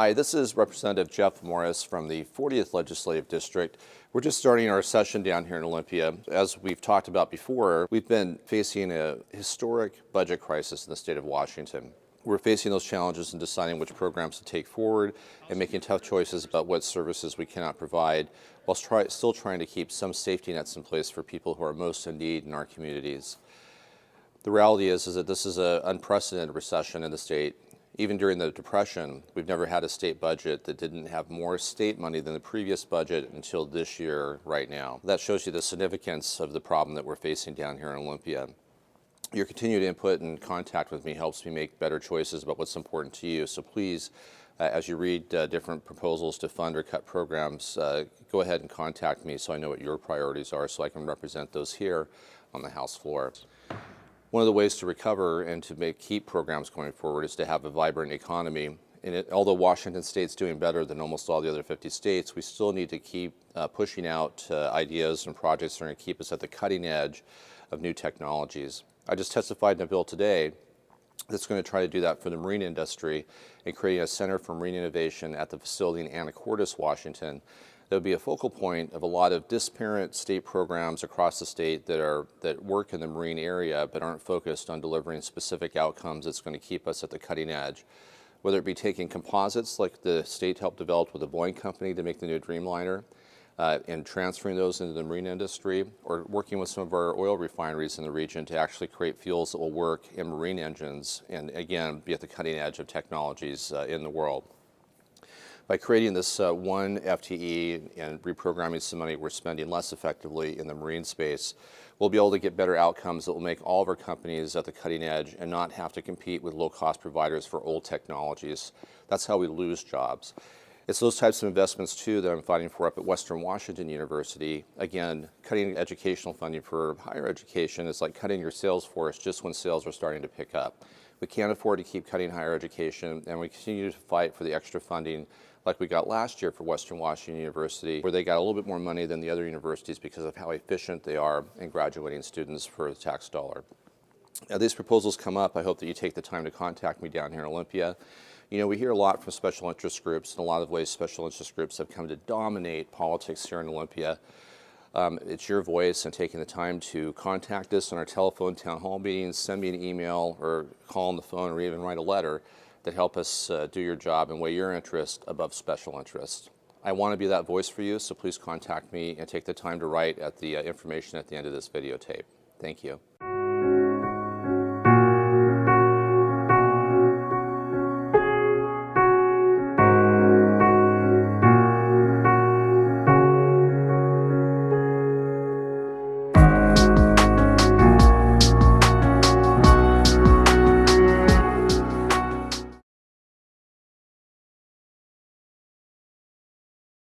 Hi, this is Representative Jeff Morris from the 40th Legislative District. We're just starting our session down here in Olympia. As we've talked about before, we've been facing a historic budget crisis in the state of Washington. We're facing those challenges in deciding which programs to take forward and making tough choices about what services we cannot provide, while still trying to keep some safety nets in place for people who are most in need in our communities. The reality is that this is an unprecedented recession in the state. Even during the Depression, we've never had a state budget that didn't have more state money than the previous budget until this year right now. That shows you the significance of the problem that we're facing down here in Olympia. Your continued input and contact with me helps me make better choices about what's important to you. So please, as you read different proposals to fund or cut programs, go ahead and contact me so I know what your priorities are so I can represent those here on the House floor. One of the ways to recover and to keep programs going forward is to have a vibrant economy. And although Washington State's doing better than almost all the other 50 states, we still need to keep pushing out ideas and projects that are going to keep us at the cutting edge of new technologies. I just testified in a bill today that's going to try to do that for the marine industry and creating a Center for Marine Innovation at the facility in Anacortes, Washington. That would be a focal point of a lot of disparate state programs across the state that work in the marine area but aren't focused on delivering specific outcomes that's going to keep us at the cutting edge. Whether it be taking composites like the state helped develop with the Boeing company to make the new Dreamliner and transferring those into the marine industry, or working with some of our oil refineries in the region to actually create fuels that will work in marine engines and again be at the cutting edge of technologies in the world. By creating this one FTE and reprogramming some money we're spending less effectively in the marine space, we'll be able to get better outcomes that will make all of our companies at the cutting edge and not have to compete with low-cost providers for old technologies. That's how we lose jobs. It's those types of investments, too, that I'm fighting for up at Western Washington University. Again, cutting educational funding for higher education is like cutting your sales force just when sales are starting to pick up. We can't afford to keep cutting higher education, and we continue to fight for the extra funding like we got last year for Western Washington University, where they got a little bit more money than the other universities because of how efficient they are in graduating students for the tax dollar. Now, these proposals come up. I hope that you take the time to contact me down here in Olympia. You know, we hear a lot from special interest groups. In a lot of ways, special interest groups have come to dominate politics here in Olympia. It's your voice and taking the time to contact us on our telephone town hall meetings, send me an email or call on the phone or even write a letter that help us do your job and weigh your interest above special interest. I want to be that voice for you, so please contact me and take the time to write at the information at the end of this videotape. Thank you.